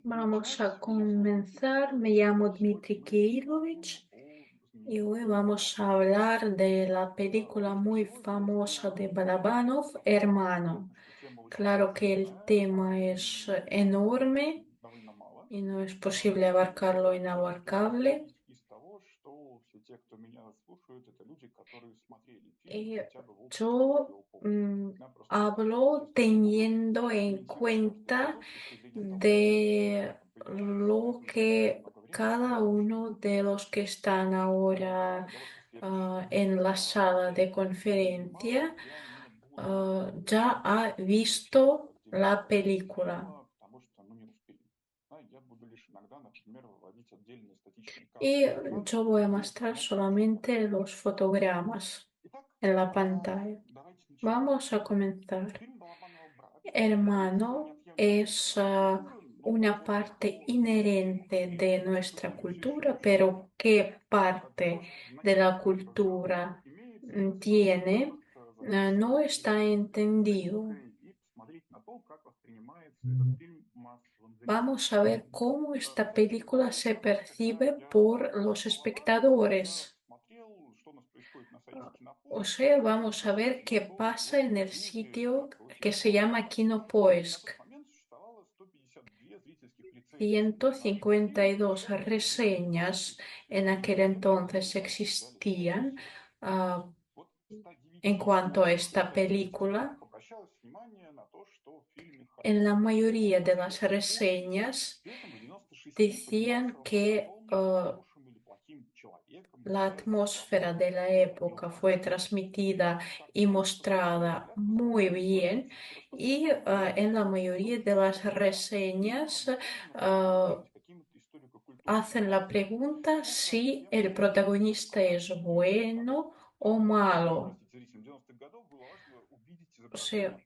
Vamos a comenzar. Me llamo Dmitry Kirilovich y hoy vamos a hablar de la película muy famosa de Balabanov, Hermano. Claro que el tema es enorme y no es posible abarcar lo inabarcable. Y yo hablo teniendo en cuenta de lo que cada uno de los que están ahora en la sala de conferencia ya ha visto la película. Y yo voy a mostrar solamente los fotogramas en la pantalla. Vamos a comenzar. Hermano es una parte inherente de nuestra cultura, pero ¿qué parte de la cultura tiene? No está entendido. Vamos a ver cómo esta película se percibe por los espectadores. O sea, vamos a ver qué pasa en el sitio que se llama Kinopoisk. 152 reseñas en aquel entonces existían ah, en cuanto a esta película. En la mayoría de las reseñas decían que la atmósfera de la época fue transmitida y mostrada muy bien y en la mayoría de las reseñas hacen la pregunta si el protagonista es bueno o malo. O sea,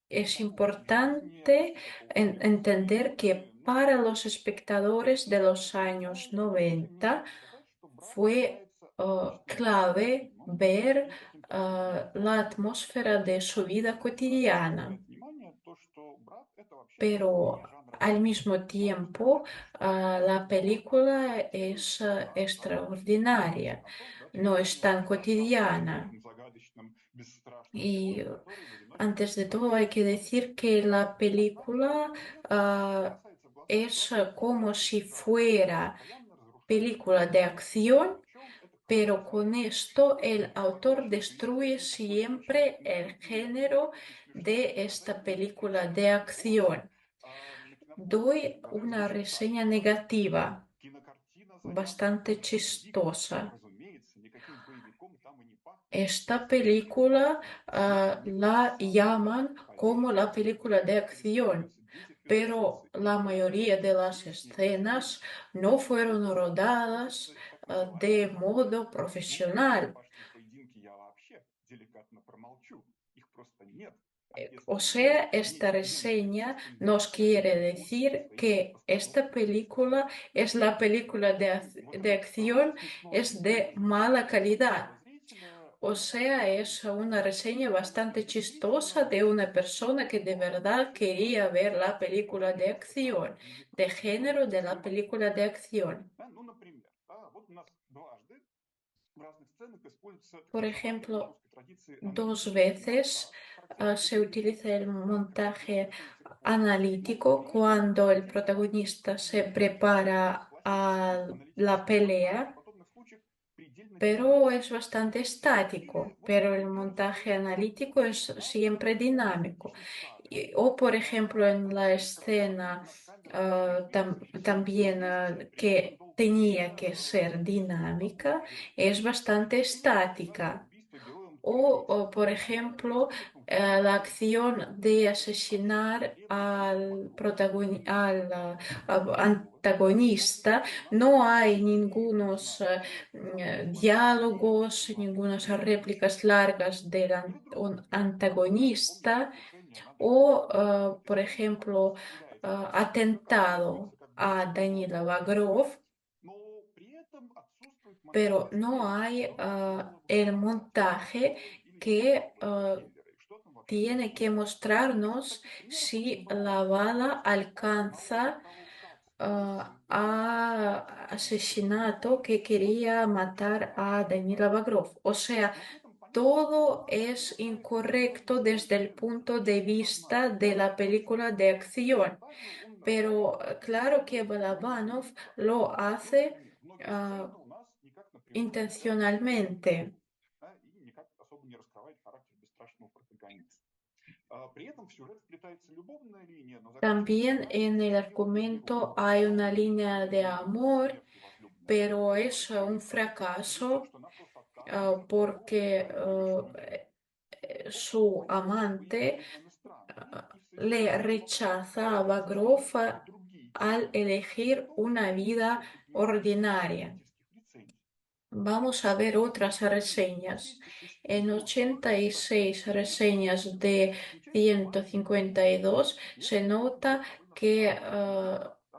es importante entender que para los espectadores de los años 90 fue clave ver la atmósfera de su vida cotidiana, pero al mismo tiempo la película es extraordinaria, no es tan cotidiana. Y antes de todo hay que decir que la película es como si fuera película de acción, pero con esto el autor destruye siempre el género de esta película de acción. Doy una reseña negativa, bastante chistosa. Esta película la llaman como la película de acción, pero la mayoría de las escenas no fueron rodadas de modo profesional. O sea, esta reseña nos quiere decir que esta película es la película de acción, es de mala calidad. O sea, es una reseña bastante chistosa de una persona que de verdad quería ver la película de acción, de género de la película de acción. Por ejemplo, dos veces se utiliza el montaje analítico cuando el protagonista se prepara a la pelea, pero es bastante estático, pero el montaje analítico es siempre dinámico. O por ejemplo en la escena también que tenía que ser dinámica, es bastante estática. Por ejemplo, la acción de asesinar al antagonista. No hay ningunos diálogos, ningunas réplicas largas del antagonista o, por ejemplo, atentado a Danila Bagrov, pero no hay el montaje que tiene que mostrarnos si la bala alcanza ha asesinado que quería matar a Danila Bagrov. O sea, todo es incorrecto desde el punto de vista de la película de acción, pero claro que Balabanov lo hace ah, intencionalmente. También en el argumento hay una línea de amor, pero es un fracaso porque su amante le rechaza a Bagrov al elegir una vida ordinaria. Vamos a ver otras reseñas. En 86 reseñas de 152 se nota que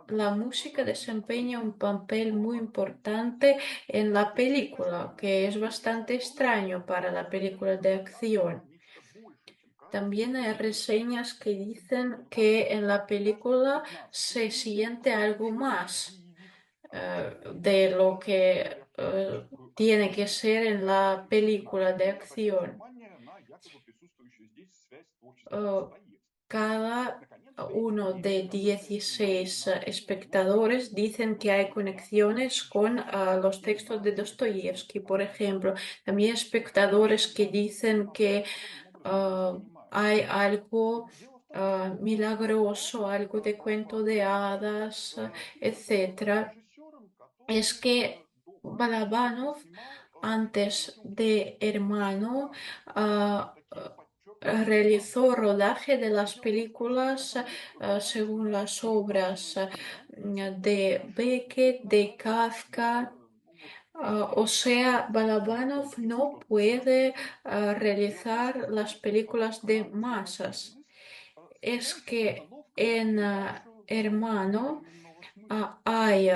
la música desempeña un papel muy importante en la película, que es bastante extraño para la película de acción. También hay reseñas que dicen que en la película se siente algo más de lo que tiene que ser en la película de acción. Eh, Cada uno de 16 espectadores dicen que hay conexiones con los textos de Dostoyevsky, por ejemplo. También espectadores que dicen que hay algo milagroso, algo de cuento de hadas, etcétera. Es que Balabanov, antes de Hermano, realizó rodaje de las películas según las obras de Beckett, de Kafka. O sea, Balabanov no puede realizar las películas de masas. Es que en Hermano hay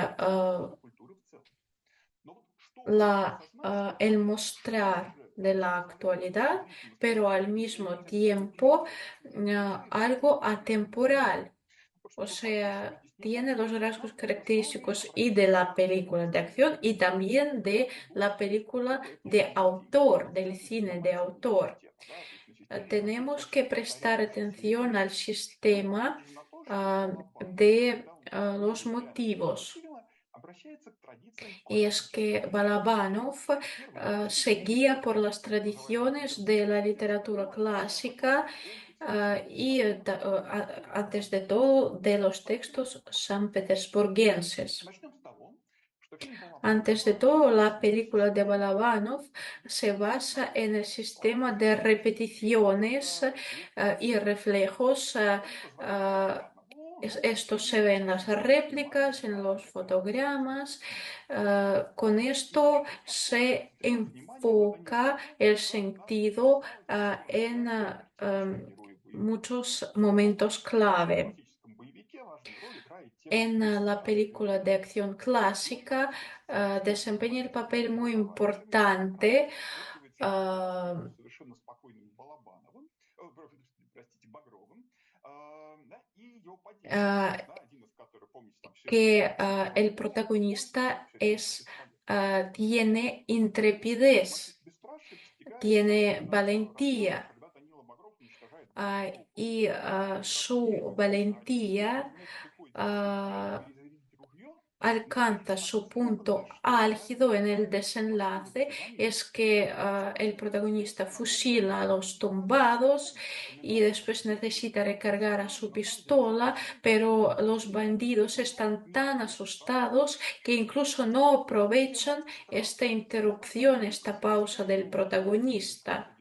el mostrar de la actualidad, pero al mismo tiempo algo atemporal. O sea, tiene los rasgos característicos y de la película de acción y también de la película de autor, del cine de autor. Tenemos que prestar atención al sistema de los motivos. Y es que Balabanov se guía por las tradiciones de la literatura clásica y, antes de todo, de los textos sanpetersburguenses. Antes de todo, la película de Balabanov se basa en el sistema de repeticiones y reflejos. Esto se ve en las réplicas, en los fotogramas. Con esto se enfoca el sentido en muchos momentos clave. En la película de acción clásica desempeña el papel muy importante ah, ah, que el protagonista tiene intrepidez, tiene valentía y su valentía ah, alcanza su punto álgido en el desenlace, es que el protagonista fusila a los tumbados y después necesita recargar a su pistola, pero los bandidos están tan asustados que incluso no aprovechan esta interrupción, esta pausa del protagonista.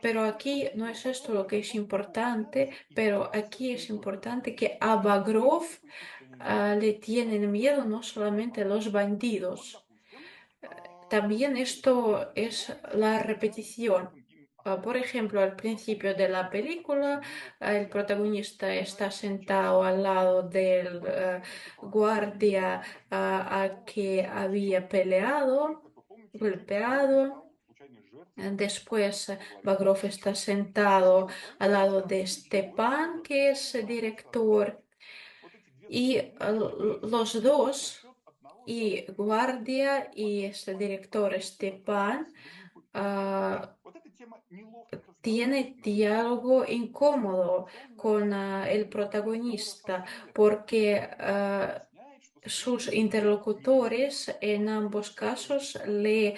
Pero aquí no es esto lo que es importante, pero aquí es importante que a Bagrov le tienen miedo no solamente los bandidos, también esto es la repetición. Por ejemplo, al principio de la película, el protagonista está sentado al lado del guardia al que había peleado, golpeado. Después, Bagrov está sentado al lado de Stepan, que es director. Y los dos, y Guardia y este director Stepan, ah, tiene diálogo incómodo con el protagonista porque sus interlocutores en ambos casos le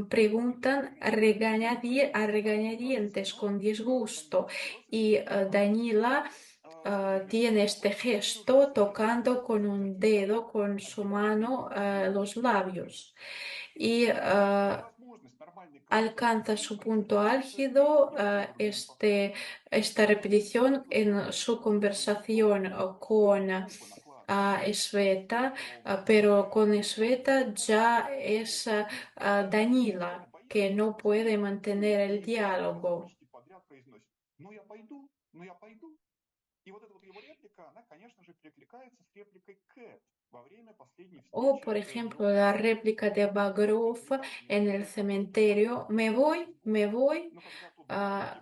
preguntan a regañadientes con disgusto y Danila tiene este gesto tocando con un dedo, con su mano, los labios y alcanza su punto álgido esta repetición en su conversación con Sveta, pero con Sveta ya es Danila, que no puede mantener el diálogo. O, por ejemplo, la réplica de Bagrov en el cementerio, me voy, ah,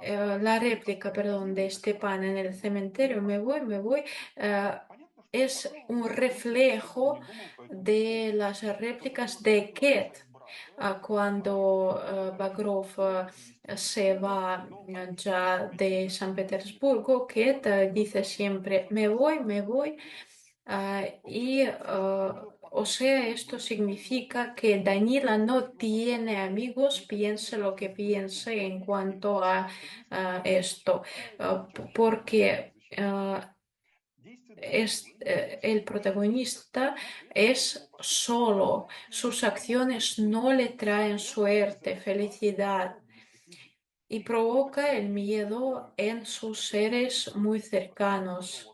la réplica, perdón, de Stepan en el cementerio, me voy, ah, es un reflejo de las réplicas de Ket. Cuando Bagrov se va ya de San Petersburgo, Ket dice siempre, me voy. O sea, esto significa que Daniela no tiene amigos, piense lo que piense en cuanto a esto, porque el protagonista es solo, sus acciones no le traen suerte, felicidad y provoca el miedo en sus seres muy cercanos.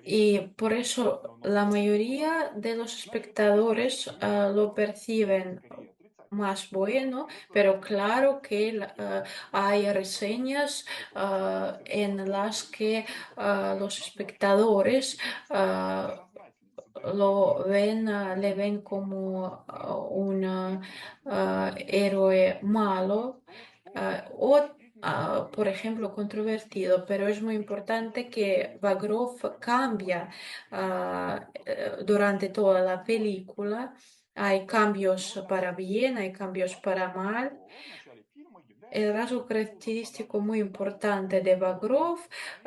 Y por eso la mayoría de los espectadores lo perciben más bueno, pero claro que hay reseñas en las que los espectadores ah, le ven como un héroe malo o, por ejemplo, controvertido, pero es muy importante que Bagrov cambia durante toda la película. Hay cambios para bien, hay cambios para mal. El rasgo característico muy importante de Bagrov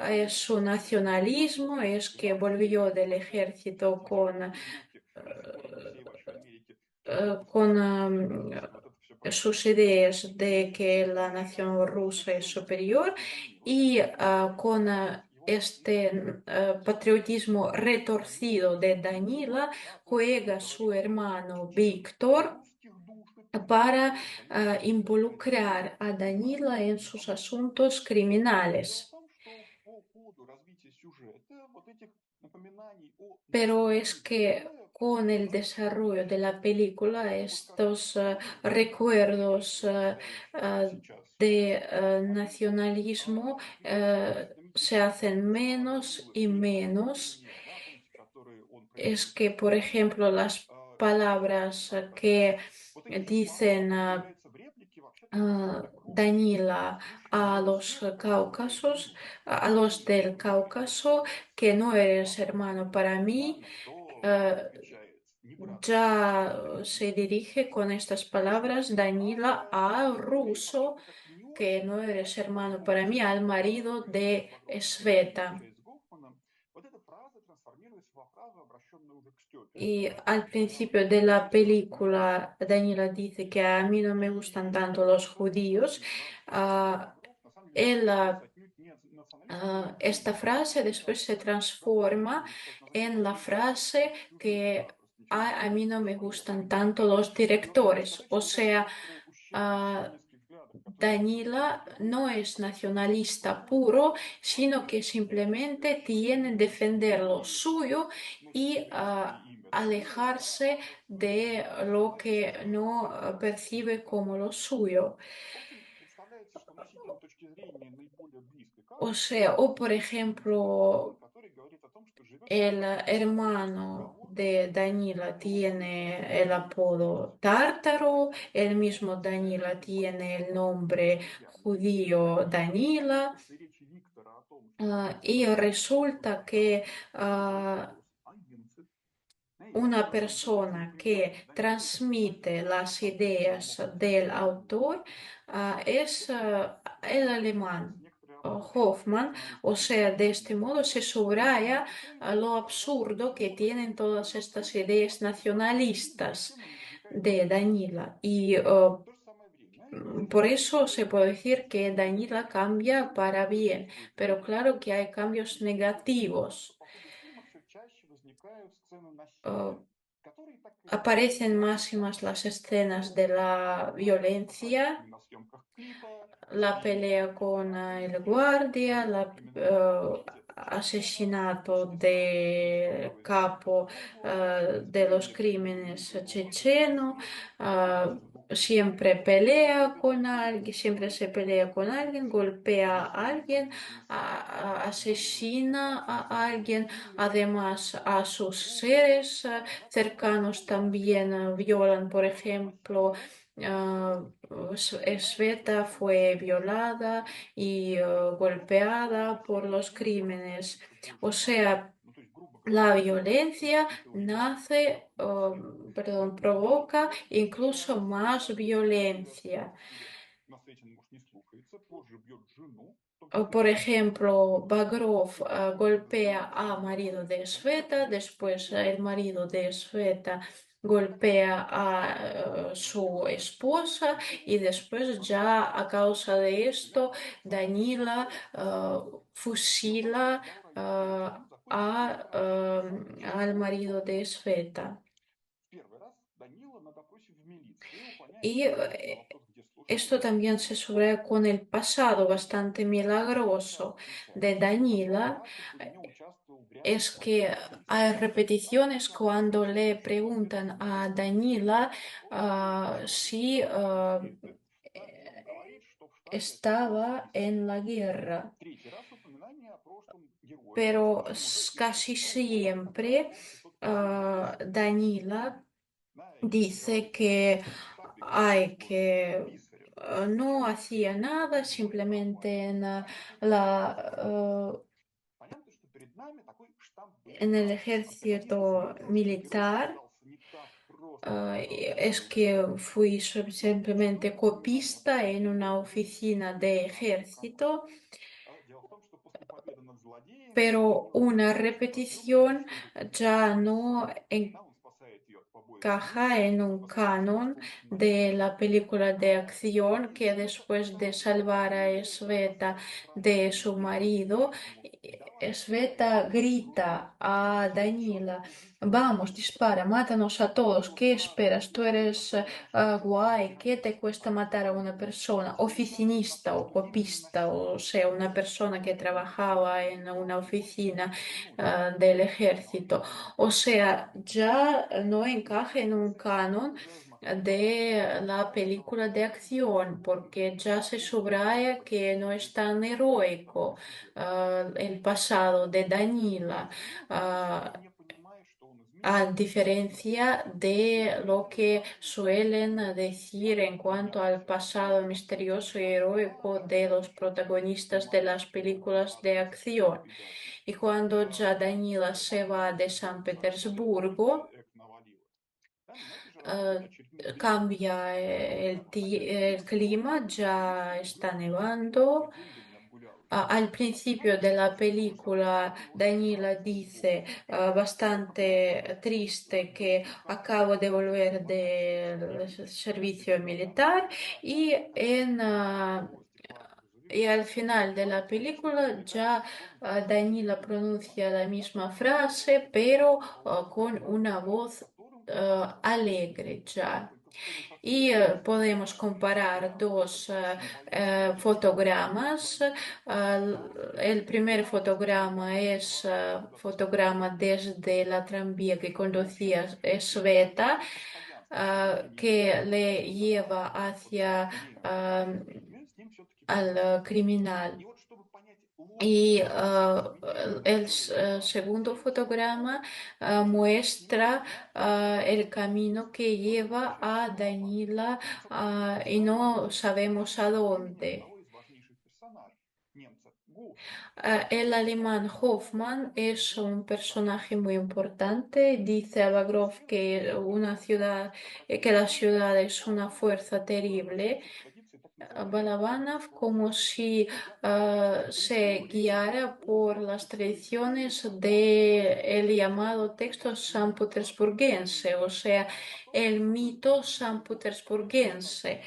es su nacionalismo, es que volvió del ejército con sus ideas de que la nación rusa es superior y con este patriotismo retorcido de Danila juega su hermano Víctor para involucrar a Danila en sus asuntos criminales. Pero es que con el desarrollo de la película, estos recuerdos de nacionalismo se hacen menos y menos. Es que, por ejemplo, las palabras que dicen Danila a los Cáucasos, a los del Cáucaso, que no eres hermano para mí, eh, ya se dirige con estas palabras Danila al ruso, que no eres hermano para mí, al marido de Sveta. Y al principio de la película, Daniela dice que a mí no me gustan tanto los judíos. Ah, él, esta frase después se transforma en la frase que a mí no me gustan tanto los directores. O sea, ah, Danila no es nacionalista puro, sino que simplemente tiene defender lo suyo y alejarse de lo que no percibe como lo suyo. O sea, o por ejemplo, el hermano de Danila tiene el apodo Tártaro, el mismo Danila tiene el nombre judío Danila. Y resulta que una persona que transmite las ideas del autor es el alemán. Hoffman, o sea, de este modo se subraya lo absurdo que tienen todas estas ideas nacionalistas de Danila. Y por eso se puede decir que Danila cambia para bien, pero claro que hay cambios negativos. Uh, Aparecen más y más las escenas de la violencia, la pelea con el guardia, asesinato del capo de los crímenes checheno, siempre pelea con alguien, siempre se pelea con alguien, golpea a alguien, asesina a alguien, además a sus seres cercanos también violan, por ejemplo. Sveta fue violada y golpeada por los crímenes. O sea, la violencia nace, perdón, provoca incluso más violencia. Por ejemplo, Bagrov golpea a marido de Sveta, después el marido de Sveta golpea a su esposa y después ya a causa de esto Danila fusila al marido de Sveta. Y esto también se subraya con el pasado bastante milagroso de Danila. Es que hay repeticiones cuando le preguntan a Danila si estaba en la guerra. Pero casi siempre Danila dice que no hacía nada, simplemente en el ejército militar. Es que fui simplemente copista en una oficina de ejército, pero una repetición ya no encaja en un canon de la película de acción que después de salvar a Sveta de su marido, Sveta grita a Danila, vamos, dispara, mátanos a todos, ¿qué esperas? Tú eres guay, ¿qué te cuesta matar a una persona? Oficinista o copista, o sea, una persona que trabajaba en una oficina del ejército. O sea, ya no encaja en un canon de la película de acción, porque ya se subraya que no es tan heroico el pasado de Danila. ah, a diferencia de lo que suelen decir en cuanto al pasado misterioso y heroico de los protagonistas de las películas de acción. Y cuando ya Danila se va de San Petersburgo, eh, cambia el clima, ya está nevando. Al principio de la película, Danila dice bastante triste que acabo de volver del servicio militar y y al final de la película ya Danila pronuncia la misma frase, pero con una voz alegre ya. Y podemos comparar dos fotogramas. El primer fotograma es fotograma desde la tranvía que conducía Sveta, que le lleva hacia al criminal. Y segundo fotograma muestra el camino que lleva a Danila y no sabemos a dónde. El alemán Hoffmann es un personaje muy importante. Dice a Bagrov que la ciudad es una fuerza terrible. Balabanov como si se guiara por las tradiciones del llamado texto san petersburguense, o sea, el mito san petersburguense,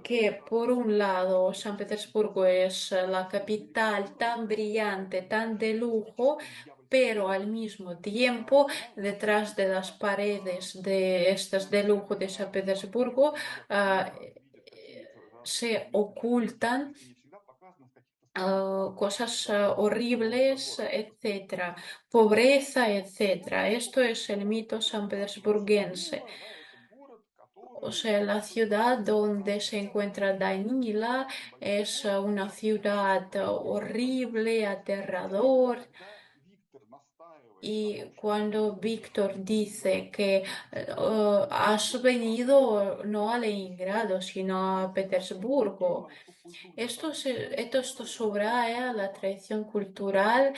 que por un lado San Petersburgo es la capital tan brillante, tan de lujo, pero al mismo tiempo detrás de las paredes de estas de lujo de San Petersburgo ah, se ocultan cosas horribles, etcétera, pobreza, etcétera. Esto es el mito san petersburguense. O sea, la ciudad donde se encuentra Danila es una ciudad horrible, aterrador. Y cuando Víctor dice que has venido no a Leningrado, sino a Petersburgo, esto subraya la tradición cultural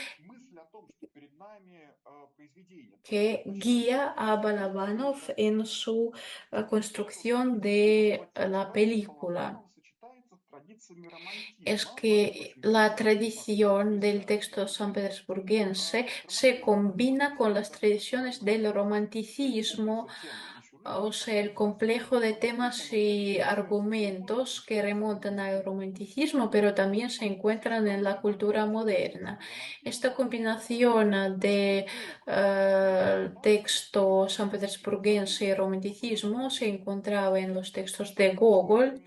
que guía a Balabanov en su construcción de la película. Es que la tradición del texto san petersburguense se combina con las tradiciones del romanticismo, o sea, el complejo de temas y argumentos que remontan al romanticismo, pero también se encuentran en la cultura moderna. Esta combinación de texto san petersburguense y romanticismo se encontraba en los textos de Gogol.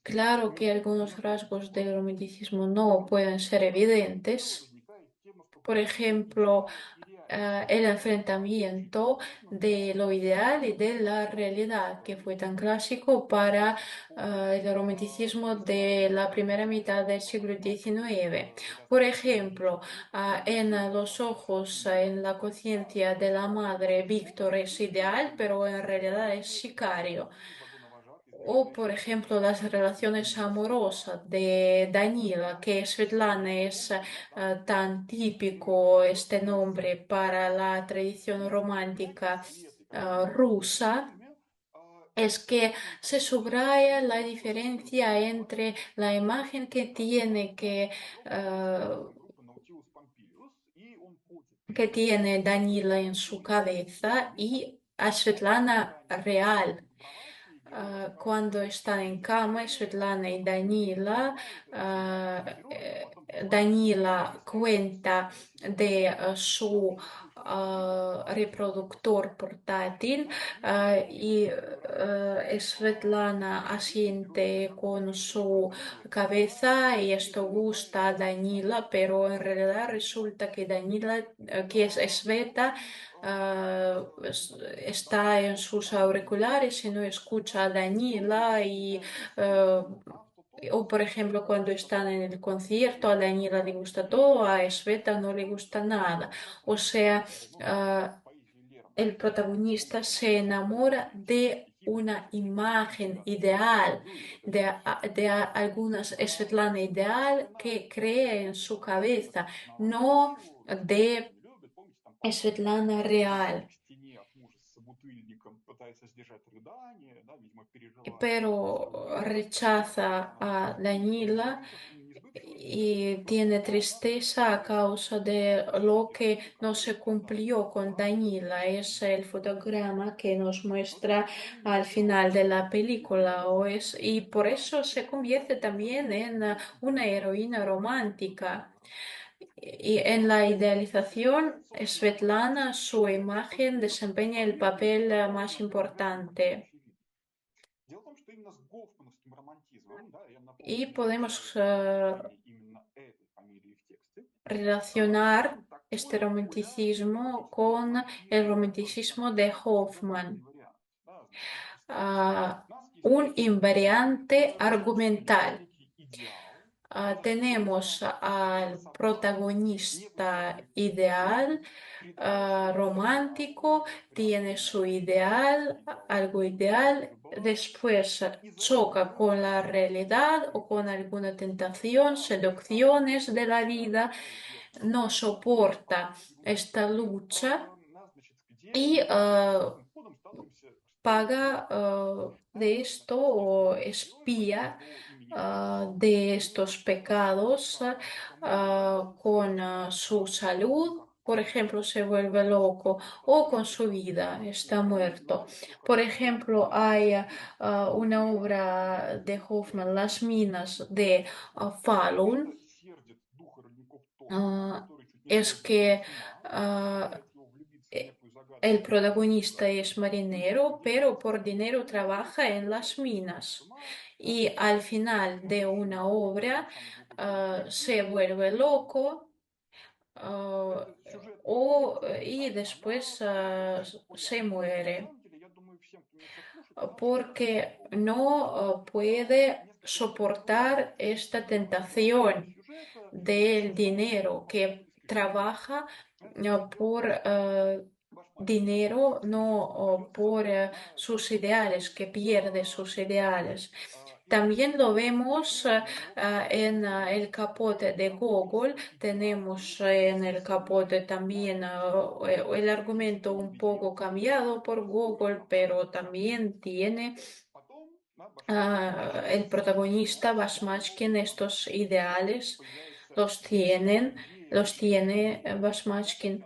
Claro que algunos rasgos del romanticismo no pueden ser evidentes. Por ejemplo, el enfrentamiento de lo ideal y de la realidad, que fue tan clásico para el romanticismo de la primera mitad del siglo XIX. Por ejemplo, en los ojos, en la conciencia de la madre, Víctor es ideal, pero en realidad es sicario. O, por ejemplo, las relaciones amorosas de Danila, que Svetlana es tan típico este nombre para la tradición romántica rusa, es que se subraya la diferencia entre la imagen que tiene Danila en su cabeza y a Svetlana real. Cuando están en cama, Svetlana y Danila, Danila cuenta de su reproductor portátil y Svetlana asiente con su cabeza y esto gusta a Danila, pero en realidad resulta que Danila, que es Sveta, está en sus auriculares y no escucha a Danila eh, o por ejemplo cuando están en el concierto a Danila le gusta todo, a Sveta no le gusta nada. O sea, el protagonista se enamora de una imagen ideal, de algunas Svetlana ideal que crea en su cabeza, no de Svetlana real. Pero rechaza a Danila y tiene tristeza a causa de lo que no se cumplió con Danila. Es el fotograma que nos muestra al final de la película. Y por eso se convierte también en una heroína romántica. Y en la idealización, Svetlana, su imagen desempeña el papel más importante. Y podemos relacionar este romanticismo con el romanticismo de Hoffman. Un invariante argumental. Tenemos al protagonista ideal, romántico, tiene su ideal, algo ideal, después choca con la realidad o con alguna tentación, seducciones de la vida, no soporta esta lucha y paga de esto o espía de estos pecados con su salud. Por ejemplo, se vuelve loco o con su vida, está muerto. Por ejemplo, hay una obra de Hoffman, Las minas de Falun. Ah, es que ah, e- el protagonista es marinero, pero por dinero trabaja en las minas. Y al final de una obra se vuelve loco ah, y después se muere porque no puede soportar esta tentación del dinero que trabaja por dinero, no por sus ideales, que pierde sus ideales. También lo vemos en el capote de Google. Tenemos en el capote también el argumento un poco cambiado por Google, pero también tiene el protagonista Bashmachkin estos ideales, los tiene Bashmachkin.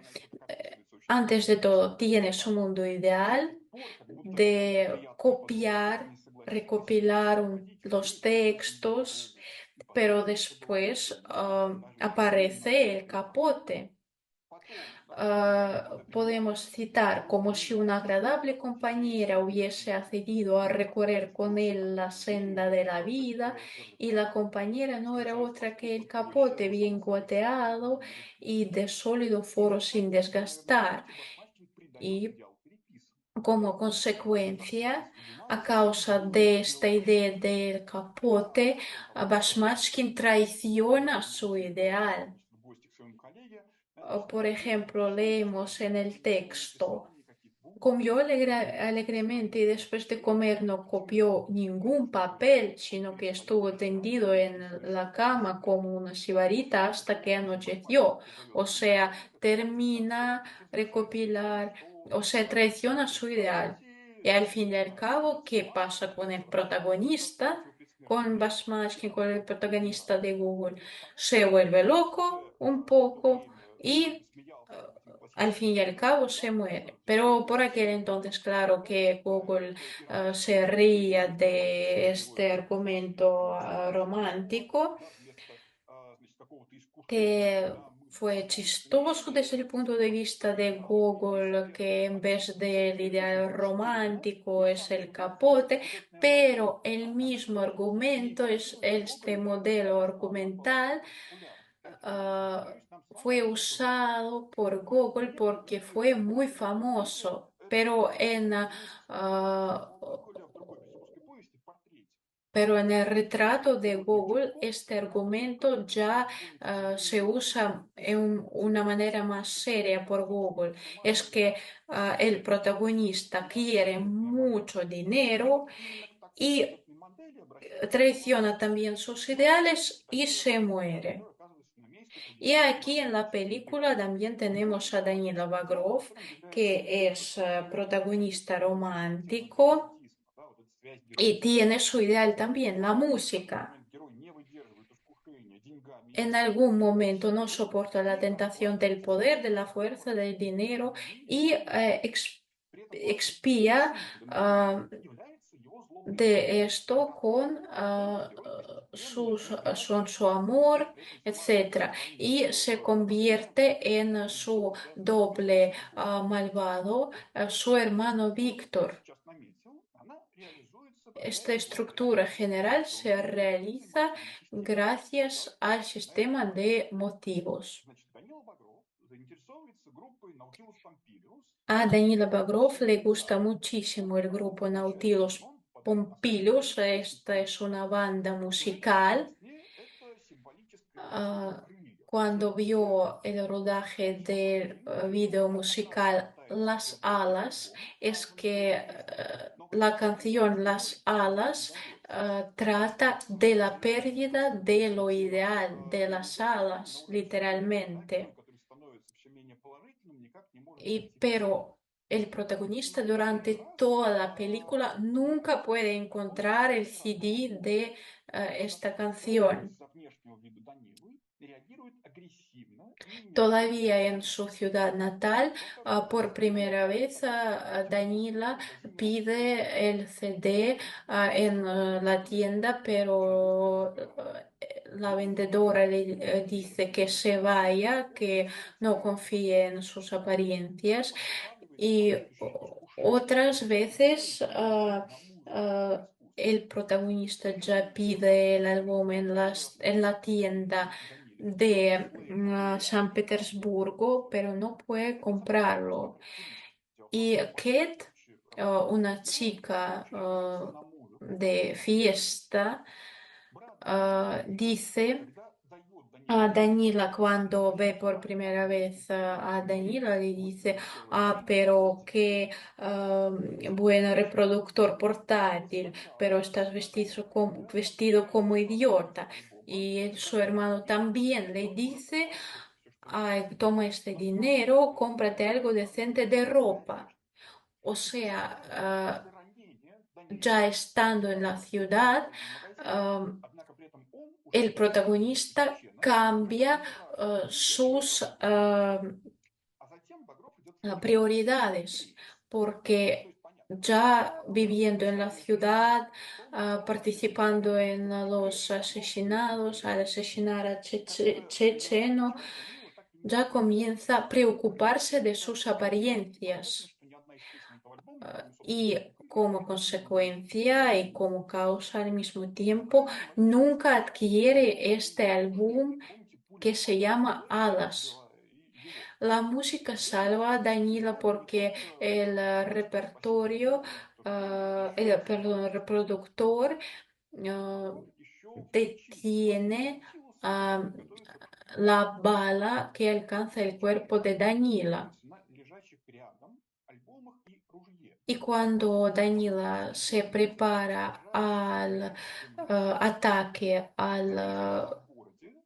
Antes de todo, tiene su mundo ideal de copiar, recopilar los textos, pero después aparece el capote. Podemos citar como si una agradable compañera hubiese accedido a recorrer con él la senda de la vida y la compañera no era otra que el capote bien goteado y de sólido foro sin desgastar. Y como consecuencia, a causa de esta idea del capote, Bashmansky traiciona su ideal. Por ejemplo, leemos en el texto, comió alegremente y después de comer no copió ningún papel, sino que estuvo tendido en la cama como una sibarita hasta que anocheció. O sea, termina recopilar, o sea, traiciona su ideal. Y al fin y al cabo, ¿qué pasa con el protagonista? Con Basmachkin, con el protagonista de Google. Se vuelve loco un poco y al fin y al cabo se muere. Pero por aquel entonces, claro que Google se ría de este argumento romántico, que fue chistoso desde el punto de vista de Google, que en vez del ideal romántico es el capote, pero el mismo argumento es este modelo argumental fue usado por Google porque fue muy famoso, pero en el retrato de Google este argumento ya se usa en una manera más seria por Google. Es que el protagonista quiere mucho dinero y traiciona también sus ideales y se muere. Y aquí en la película también tenemos a Danila Bagrov, que es protagonista romántico y tiene su ideal también, la música. En algún momento no soporta la tentación del poder, de la fuerza, del dinero y expía de esto con su amor, etcétera, y se convierte en su doble malvado, su hermano Víctor. Esta estructura general se realiza gracias al sistema de motivos. A Danila Bagrov le gusta muchísimo el grupo Nautilus Pompilius. Esta es una banda musical ah, cuando vio el rodaje del video musical Las Alas, es que la canción Las Alas trata de la pérdida de lo ideal, de las alas, literalmente. Pero el protagonista durante toda la película nunca puede encontrar el CD de esta canción. Todavía en su ciudad natal, por primera vez, Danila pide el CD en la tienda, pero la vendedora le dice que se vaya, que no confíe en sus apariencias. Y otras veces el protagonista ya pide el álbum en la tienda de San Petersburgo, pero no puede comprarlo. Y Kate, una chica de fiesta, dice a Danila cuando ve por primera vez a Danila, le dice, pero qué buen reproductor portátil, pero estás vestido como idiota. Y su hermano también le dice, "Ay, toma este dinero, cómprate algo decente de ropa". O sea, ya estando en la ciudad, el protagonista cambia sus prioridades, porque ya viviendo en la ciudad, participando en los asesinados, al asesinar a Checheno, ya comienza a preocuparse de sus apariencias. Y como consecuencia y como causa al mismo tiempo, nunca adquiere este álbum que se llama Alas. La música salva a Danila porque el repertorio, perdón, el reproductor ah, detiene ah, la bala que alcanza el cuerpo de Danila. Y cuando Danila se prepara al ataque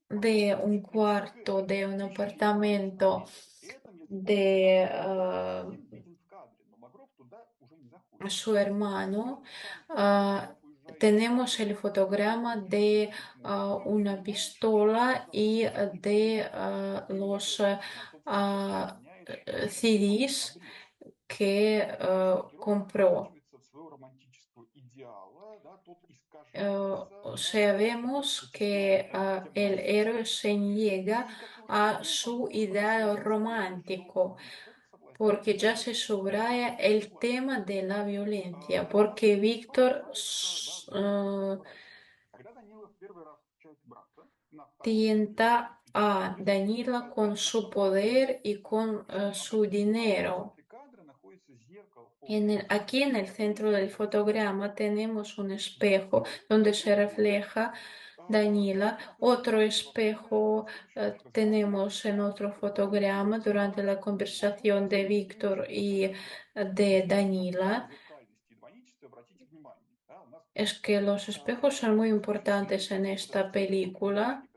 de un cuarto, de un apartamento de su hermano, tenemos el fotograma de una pistola y de los CDs que compró. O sea, vemos que el héroe se niega a su ideal romántico, porque ya se subraya el tema de la violencia, porque Víctor tienta a Danila con su poder y con su dinero. Aquí en el centro del fotograma tenemos un espejo donde se refleja Danila. Otro espejo tenemos en otro fotograma durante la conversación de Víctor y de Danila. Es que los espejos son muy importantes en esta película.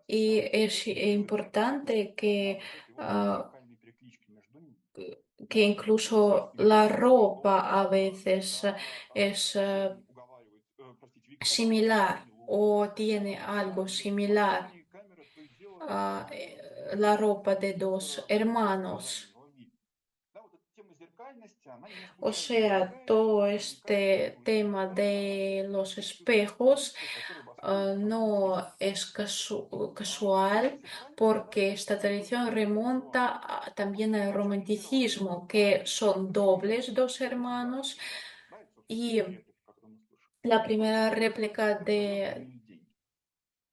Y es importante ah, que incluso la ropa a veces es similar o tiene algo similar a la ropa de dos hermanos. O sea, todo este tema de los espejos no es casual porque esta tradición remonta también al romanticismo, que son dobles dos hermanos y la primera réplica del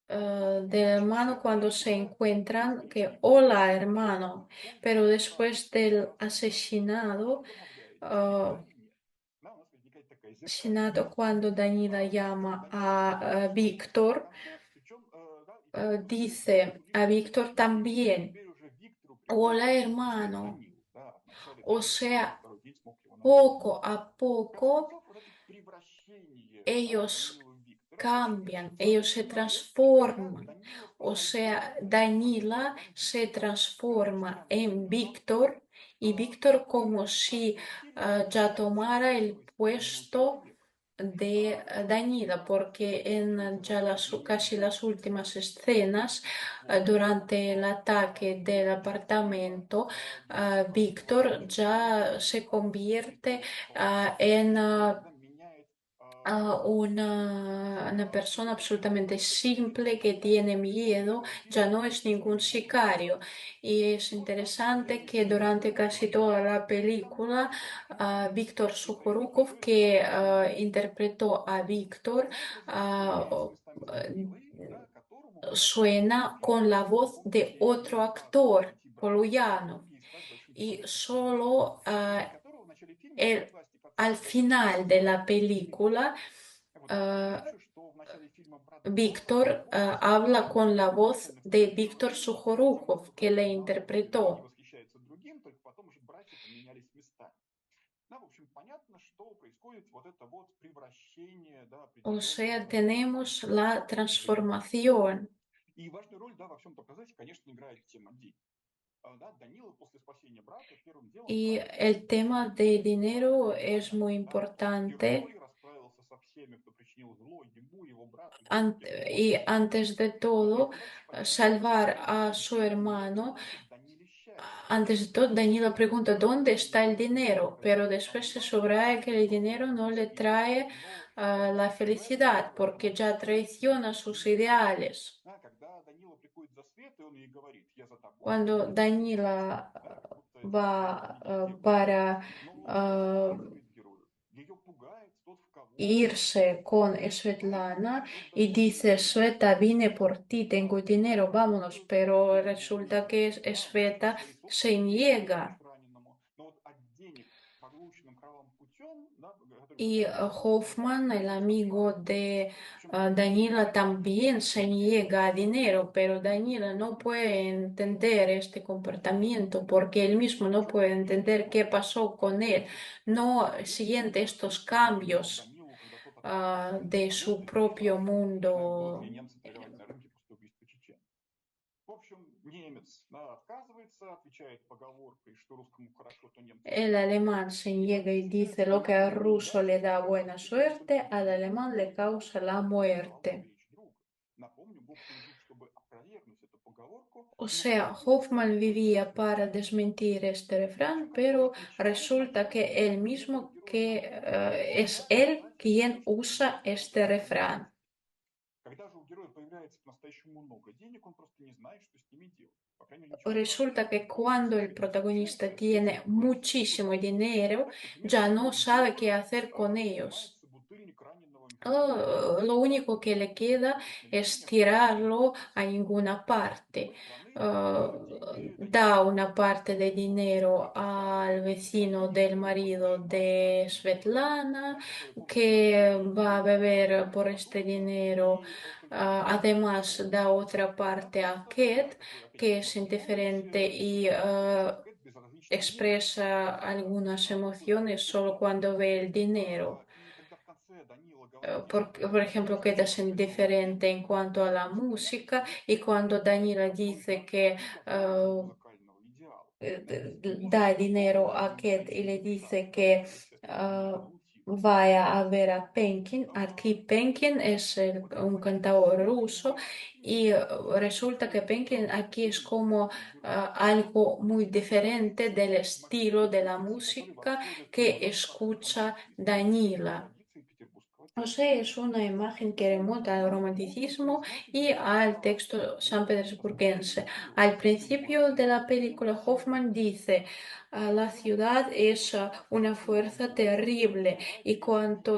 hermano cuando se encuentran que hola hermano, pero después del asesinado sino cuando Danila llama a Víctor, dice a Víctor también, hola hermano, o sea, poco a poco ellos cambian, ellos se transforman. O sea, Danila se transforma en Víctor y Víctor como si ya tomara el puesto de Danila, porque en ya casi las últimas escenas, durante el ataque del apartamento, Víctor ya se convierte en una persona absolutamente simple que tiene miedo, ya no es ningún sicario. Y es interesante que durante casi toda la película, Víctor Sukhorukov, que interpretó a Víctor, ah, o- suena con la voz de otro actor, Poluyanov. Y solo el- al final de la película, ah, Víctor habla con la voz de Víctor Sukhorukov, que le interpretó. O sea, tenemos la transformación. Y el tema de dinero es muy importante. Y antes de todo, salvar a su hermano. Antes de todo, Danilo pregunta dónde está el dinero, pero después se subraya que el dinero no le trae la felicidad porque ya traiciona sus ideales. Cuando Danila va para ah, irse con Svetlana y dice, Sveta, vine por ti, tengo dinero, vámonos, pero resulta que Sveta se niega. Y Hoffman, el amigo de Danila, también se niega a dinero, pero Danila no puede entender este comportamiento porque él mismo no puede entender qué pasó con él. No siente estos cambios de su propio mundo. El alemán se niega y dice lo que al ruso le da buena suerte, al alemán le causa la muerte. O sea, Hoffman vivía para desmentir este refrán, pero resulta que él mismo que es él quien usa este refrán. Resulta que cuando el protagonista tiene muchísimo dinero, ya no sabe qué hacer con ellos. Lo único que le queda es tirarlo a ninguna parte. Da una parte de dinero al vecino del marido de Svetlana, que va a beber por este dinero. Además, da otra parte a Kate, que es indiferente y expresa algunas emociones solo cuando ve el dinero. Por ejemplo, quedas indiferente en cuanto a la música y cuando Daniela dice que da dinero a Ket y le dice que vaya a ver a Penkin. Aquí Penkin es un cantador ruso y resulta que Penkin aquí es como algo muy diferente del estilo de la música que escucha Danila. O sea, es una imagen que remonta al romanticismo y al texto sanpetersburguense. Al principio de la película, Hoffman dice, la ciudad es una fuerza terrible y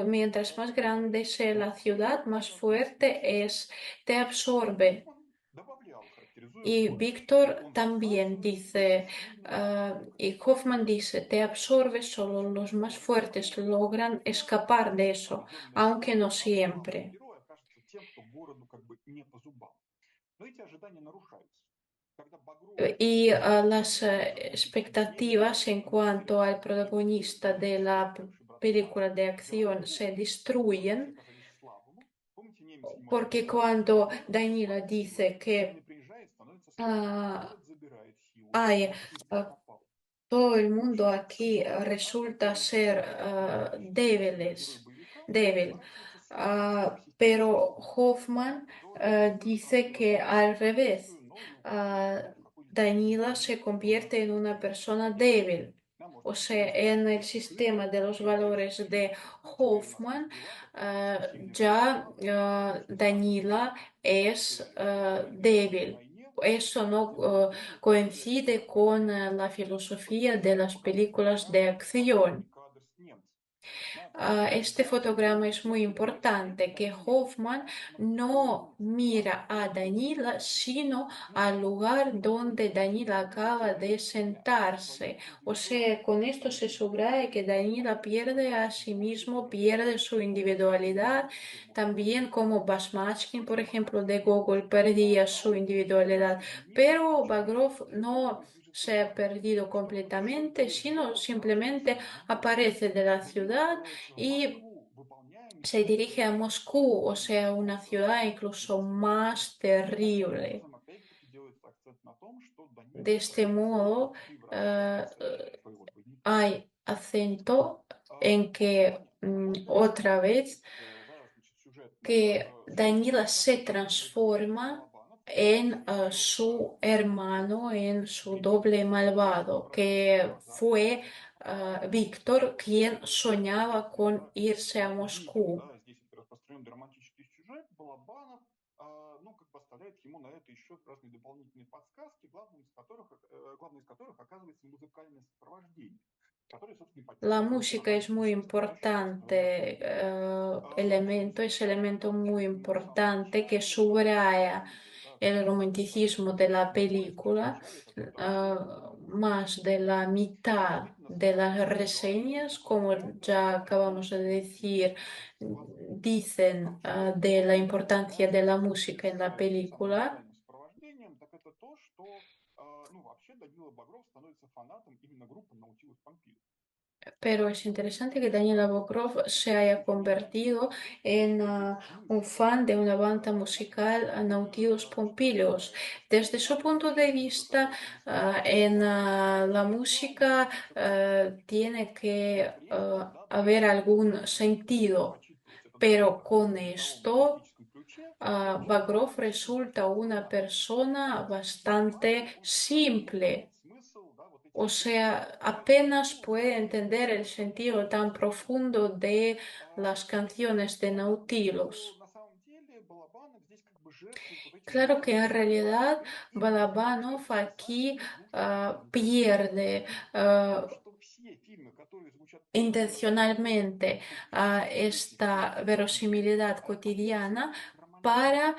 mientras más grande sea la ciudad, más fuerte es, te absorbe. Y Víctor también dice, y Hoffman dice, te absorbes, solo los más fuertes logran escapar de eso, aunque no siempre. Y las expectativas en cuanto al protagonista de la película de acción se destruyen porque cuando Danila dice que ah, hay todo el mundo aquí resulta ser débil. Pero Hoffman dice que al revés, ah, Danila se convierte en una persona débil. O sea, en el sistema de los valores de Hoffman, ya Danila es débil. Eso no coincide con la filosofía de las películas de acción. Este fotograma es muy importante, que Hoffman no mira a Danila, sino al lugar donde Danila acaba de sentarse. O sea, con esto se subraya que Danila pierde a sí mismo, pierde su individualidad, también como Basmachkin, por ejemplo, de Gogol, perdía su individualidad. Pero Bagrov no se ha perdido completamente, sino simplemente aparece de la ciudad y se dirige a Moscú, o sea, una ciudad incluso más terrible. De este modo, hay acento en que otra vez que Danila se transforma en su hermano, en su doble malvado, que fue Víctor quien soñaba con irse a Moscú. La música es muy importante, elemento, es elemento muy importante que subraya el romanticismo de la película. Más de la mitad de las reseñas, como ya acabamos de decir, dicen de la importancia de la música en la película. Pero es interesante que Daniel Abukrov se haya convertido en un fan de una banda musical, Nautilus Pompilius. Desde su punto de vista, en la música tiene que haber algún sentido, pero con esto Bagrov resulta una persona bastante simple. O sea, apenas puede entender el sentido tan profundo de las canciones de Nautilus. Claro que en realidad Balabanov aquí pierde intencionalmente esta verosimilidad cotidiana para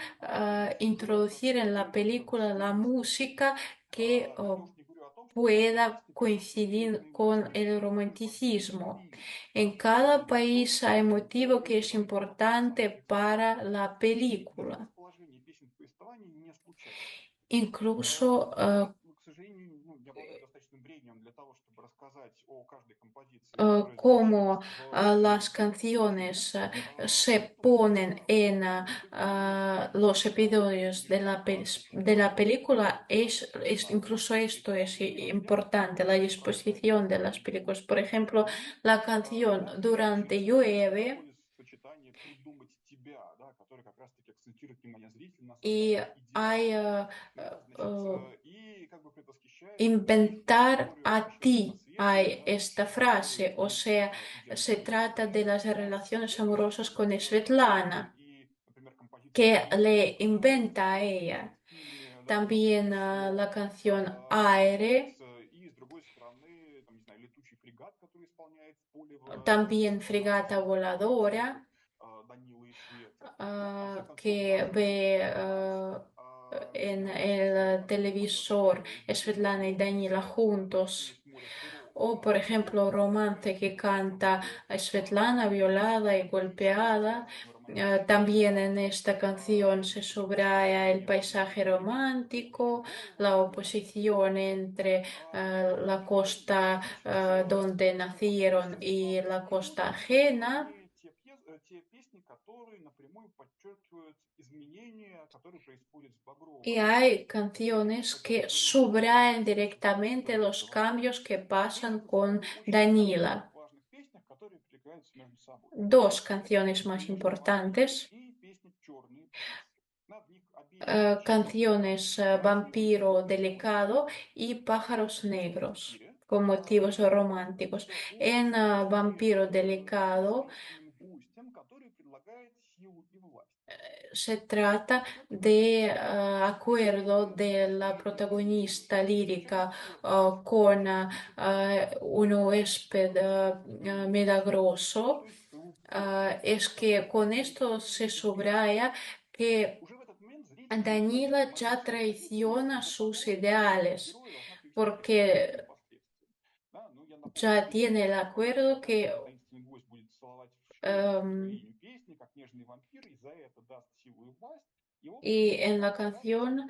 introducir en la película la música que pueda coincidir con el romanticismo. En cada país hay motivo que es importante para la película. Incluso cómo las canciones se ponen en los episodios de de la película, incluso esto es importante, la disposición de las películas. Por ejemplo, la canción Durante llueve y hay inventar a ti. Hay esta frase, o sea, se trata de las relaciones amorosas con Svetlana, que le inventa a ella. También la canción Aire, también Fregata Voladora, que ve en el televisor, Svetlana y Danila juntos. O, por ejemplo, romance que canta Svetlana violada y golpeada. También en esta canción se subraya el paisaje romántico, la oposición entre la costa donde nacieron y la costa ajena. Y hay canciones que subrayan directamente los cambios que pasan con Danila. Dos canciones más importantes, canciones Vampiro Delicado y Pájaros Negros, con motivos románticos. En Vampiro Delicado se trata de acuerdo de la protagonista lírica con un huésped milagroso. Es que con esto se subraya que Danila ya traiciona sus ideales, porque ya tiene el acuerdo que em, y en la canción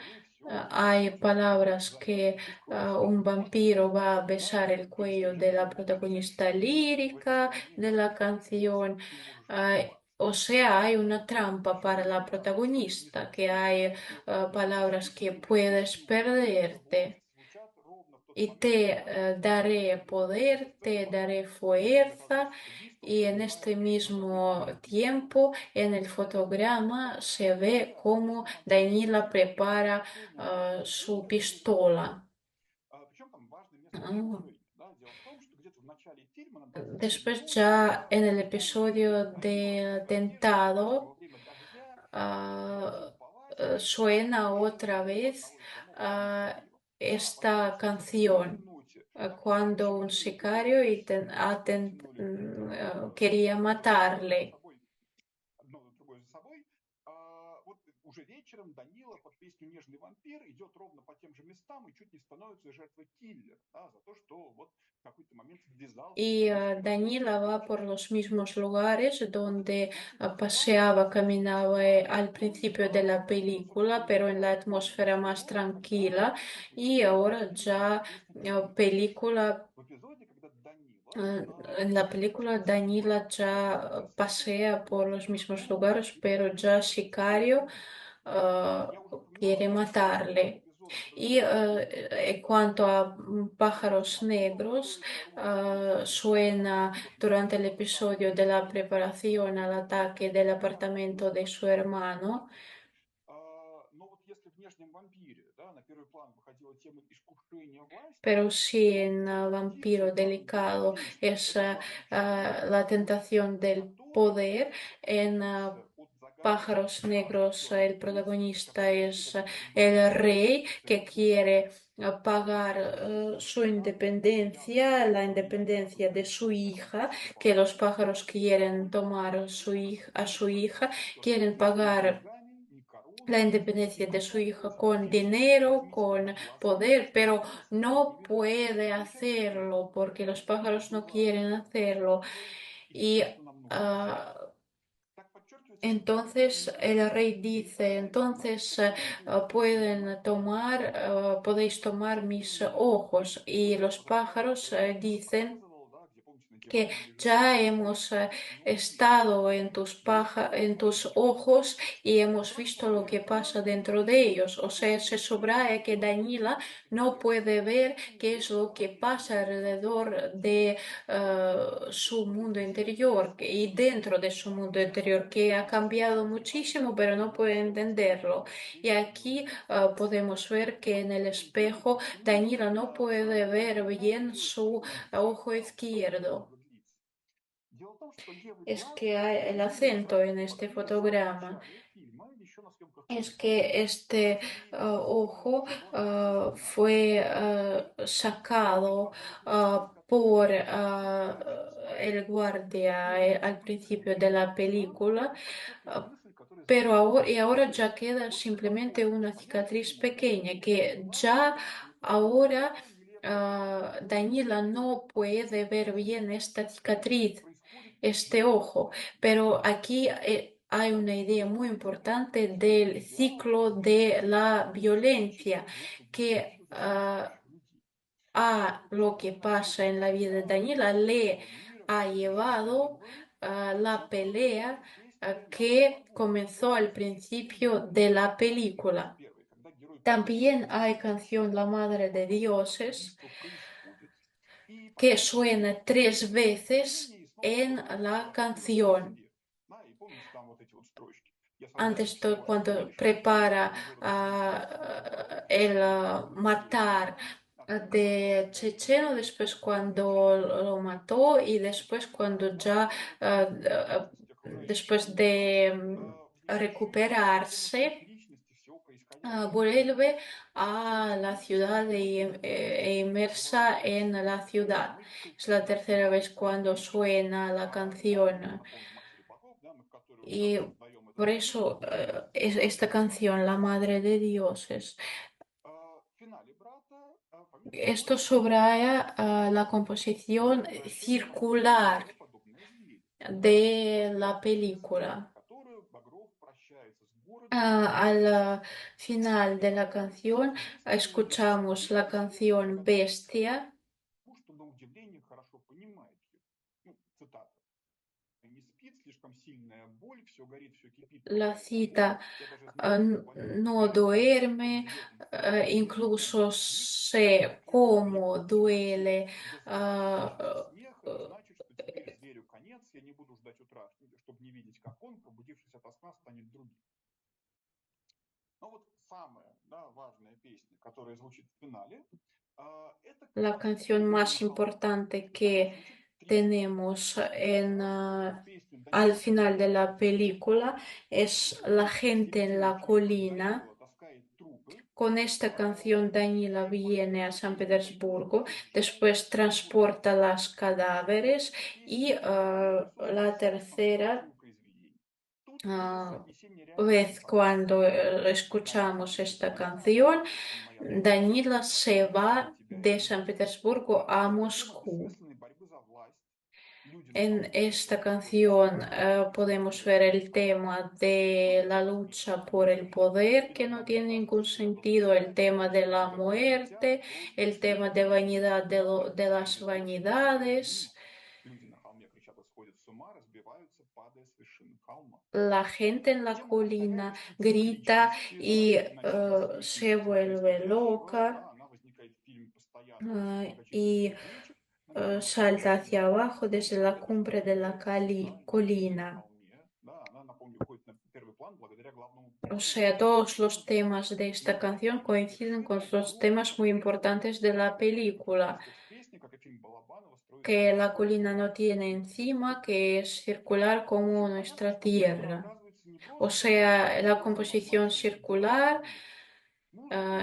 hay palabras que un vampiro va a besar el cuello de la protagonista lírica de la canción. ah, o sea, hay una trampa para la protagonista, que hay palabras que puedes perderte. Y te daré poder, te daré fuerza. Y en este mismo tiempo, en el fotograma, se ve cómo Danila prepara su pistola. Ah, Después ya en el episodio de Tentado, ah, suena otra vez ah, esta canción cuando un sicario quería matarle. Y Danila va por los mismos lugares donde paseaba, caminaba al principio de la película, pero en la atmósfera más tranquila. Y ahora ya película, en la película Danila ya pasea por los mismos lugares, pero ya Sicario ah, quiere matarle. Y en cuanto a pájaros negros, suena durante el episodio de la preparación al ataque del apartamento de su hermano. Pero sí, en Vampiro Delicado es la tentación del poder. En Pájaros Negros el protagonista es el rey que quiere pagar su independencia, la independencia de su hija, que los pájaros quieren tomar a su hija, quieren pagar la independencia de su hija con dinero, con poder, pero no puede hacerlo porque los pájaros no quieren hacerlo. Y ah, entonces el rey dice, entonces podéis tomar mis ojos. Y los pájaros dicen que ya hemos estado en tus ojos y hemos visto lo que pasa dentro de ellos. O sea, se subraya que Danila no puede ver qué es lo que pasa alrededor de su mundo interior y dentro de su mundo interior, que ha cambiado muchísimo, pero no puede entenderlo. Y aquí podemos ver que en el espejo Danila no puede ver bien su ojo izquierdo. Es que hay el acento en este fotograma. Es que este ojo fue sacado por el guardia al principio de la película pero ahora ya queda simplemente una cicatriz pequeña que ya ahora Daniela no puede ver bien esta cicatriz, este ojo, pero aquí hay una idea muy importante del ciclo de la violencia que a lo que pasa en la vida de Daniela le ha llevado a la pelea que comenzó al principio de la película. También hay canción La Madre de Dioses que suena tres veces en la canción. Antes, cuando prepara el matar de Checheno, después cuando lo mató y después cuando ya, después de recuperarse, vuelve a la ciudad e inmersa en la ciudad. Es la tercera vez cuando suena la canción y por eso esta canción, La Madre de Dioses, esto subraya la composición circular de la película. Al final de la canción escuchamos la canción Bestia, la cita no duerme, incluso sé cómo duele. ah, la canción más importante que tenemos al final de la película es La gente en la colina. Con esta canción Daniela viene a San Petersburgo, después transporta las cadáveres y la tercera ah, vez cuando escuchamos esta canción, Daniela se va de San Petersburgo a Moscú. En esta canción podemos ver el tema de la lucha por el poder, que no tiene ningún sentido, el tema de la muerte, el tema de vanidad de las vanidades. La gente en la colina grita y se vuelve loca y salta hacia abajo desde la cumbre de la colina. O sea, todos los temas de esta canción coinciden con los temas muy importantes de la película, que la colina no tiene encima, que es circular como nuestra Tierra. O sea, la composición circular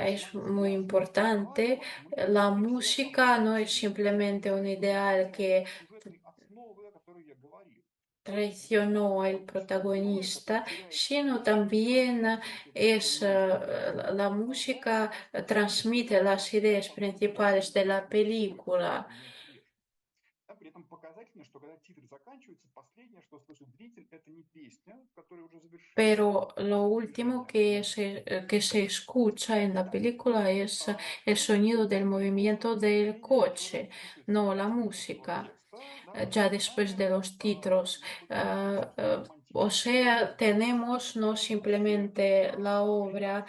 es muy importante. La música no es simplemente un ideal que traicionó al protagonista, sino también la música transmite las ideas principales de la película. Pero lo último que se escucha en la película es el sonido del movimiento del coche, no la música. Ya después de los títulos. O sea, tenemos no simplemente la obra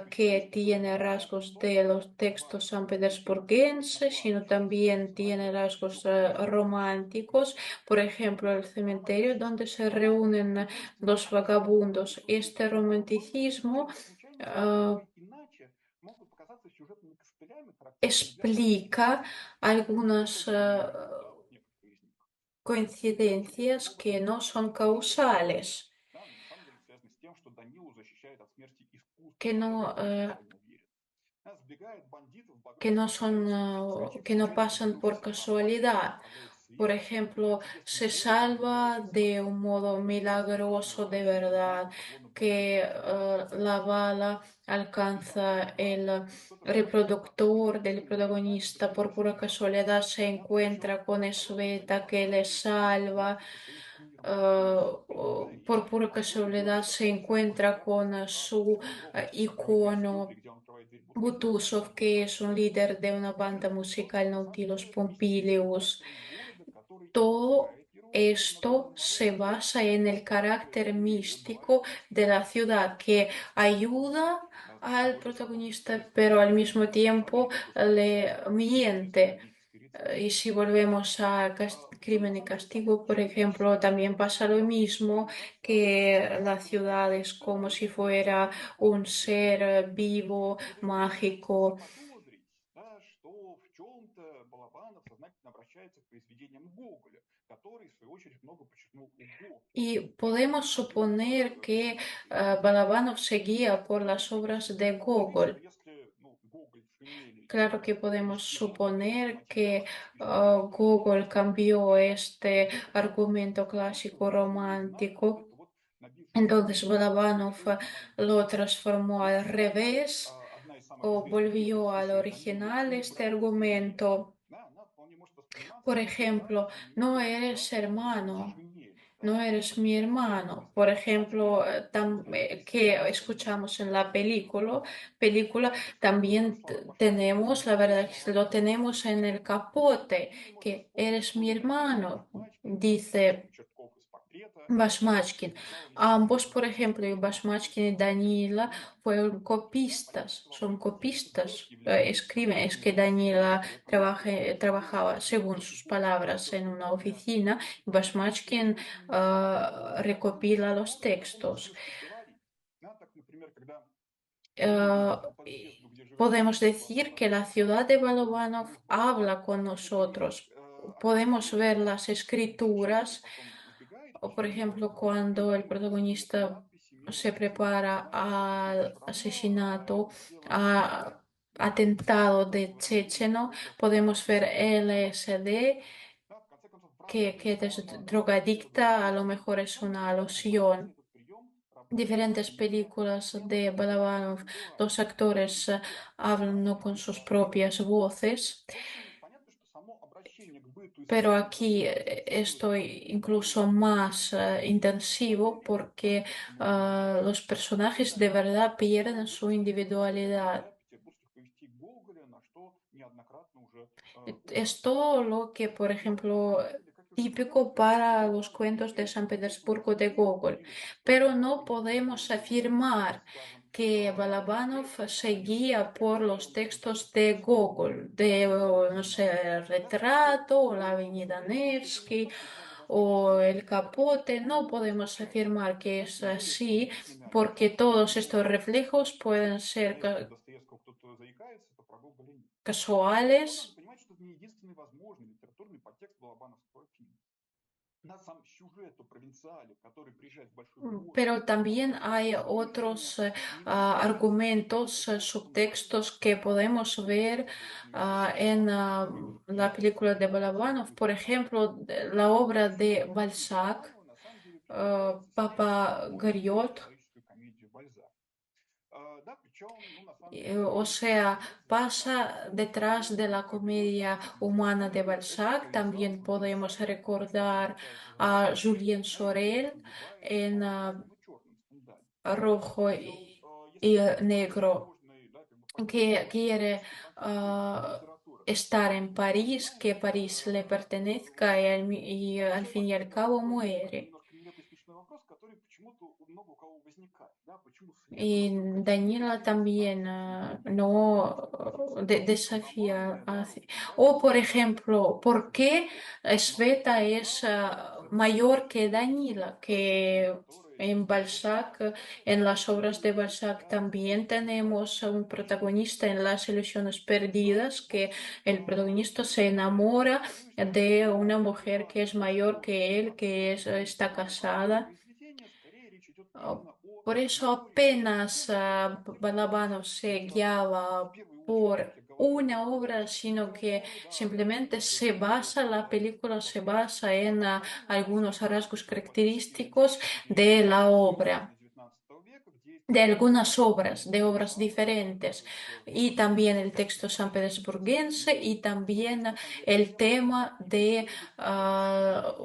que tiene rasgos de los textos sanpetersburguenses, sino también tiene rasgos románticos. Por ejemplo, el cementerio donde se reúnen los vagabundos. Este romanticismo explica algunas coincidencias que no son causales, que no, que no son, que no pasan por casualidad. por ejemplo, se salva de un modo milagroso de verdad, que la bala alcanza el reproductor del protagonista, por pura casualidad se encuentra con Sveta que le salva, o por pura casualidad se encuentra con su icono Butусов, que es un líder de una banda musical Nautilus Pompilius. Todo esto se basa en el carácter místico de la ciudad que ayuda al protagonista, pero al mismo tiempo le miente. Y si volvemos a Crimen y Castigo, por ejemplo, también pasa lo mismo, que la ciudad es como si fuera un ser vivo, mágico. Y podemos suponer que Balabanov seguía por las obras de Gogol. Claro que podemos suponer que Gogol cambió este argumento clásico romántico. Entonces Balabanov lo transformó al revés o volvió al original este argumento. Por ejemplo, no eres hermano. No eres mi hermano. Por ejemplo, que escuchamos en la película también tenemos, la verdad que lo tenemos en el capote, que eres mi hermano, dice Bashmachkin. Ambos, por ejemplo, y Bashmachkin y Danila fueron copistas, son copistas, escriben, es que Danila trabajaba, según sus palabras, en una oficina, y Bashmachkin recopila los textos. Y podemos decir que la ciudad de Balovanov habla con nosotros. Podemos ver las escrituras o, por ejemplo, cuando el protagonista se prepara al asesinato, a atentado de Checheno, podemos ver LSD, que es drogadicta, a lo mejor es una alusión. Diferentes películas de Balabanov, los actores hablan no con sus propias voces. Pero aquí estoy incluso más intensivo porque los personajes de verdad pierden su individualidad. Es todo lo que, por ejemplo, típico para los cuentos de San Petersburgo de Gogol. Pero no podemos afirmar que Balabanov se guía por los textos de Gogol, de, no sé, el retrato, o la Avenida Nevsky, o el capote. No podemos afirmar que es así, porque todos estos reflejos pueden ser casuales. Pero también hay otros argumentos, subtextos que podemos ver en la película de Balabanov. Por ejemplo, la obra de Balzac, Papa Goriot. O sea, pasa detrás de la comedia humana de Balzac. También podemos recordar a Julien Sorel en Rojo y Negro, que quiere estar en París, que París le pertenezca y al fin y al cabo muere. Y Daniela también no desafía. O, por ejemplo, ¿por qué Sveta es mayor que Danila? Que en Balzac, en las obras de Balzac también tenemos a un protagonista en Las ilusiones perdidas, que el protagonista se enamora de una mujer que es mayor que él, está casada. Ah, Por eso apenas Balabanov se guiaba por una obra, sino que simplemente la película se basa en algunos rasgos característicos de la obra, de algunas obras, de obras diferentes, y también el texto sanpetersburguense y también el tema de ah,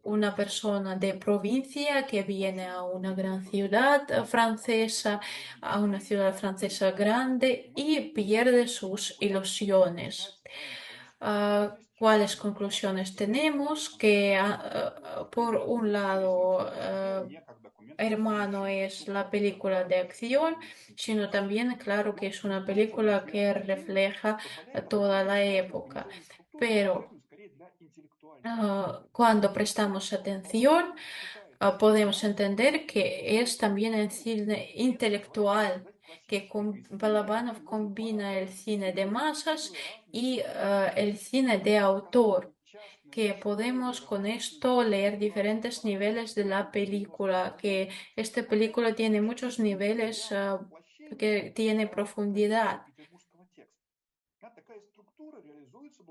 una persona de provincia que viene a una gran ciudad francesa, a una ciudad francesa grande y pierde sus ilusiones. ¿Cuáles conclusiones tenemos? Que por un lado, Hermano es la película de acción, sino también, claro, que es una película que refleja toda la época. Pero cuando prestamos atención, podemos entender que es también el cine intelectual, que Balabanov combina el cine de masas y el cine de autor, que podemos con esto leer diferentes niveles de la película, que esta película tiene muchos niveles, que tiene profundidad.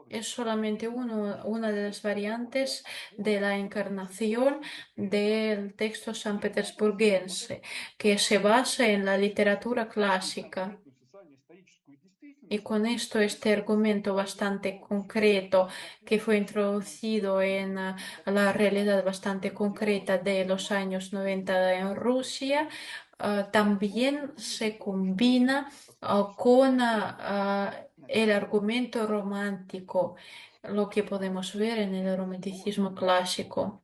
Es solamente una de las variantes de la encarnación del texto sanpetersburguense, que se basa en la literatura clásica. Y con esto, este argumento bastante concreto que fue introducido en la realidad bastante concreta de los años 90 en Rusia, también se combina con el argumento romántico, lo que podemos ver en el romanticismo clásico.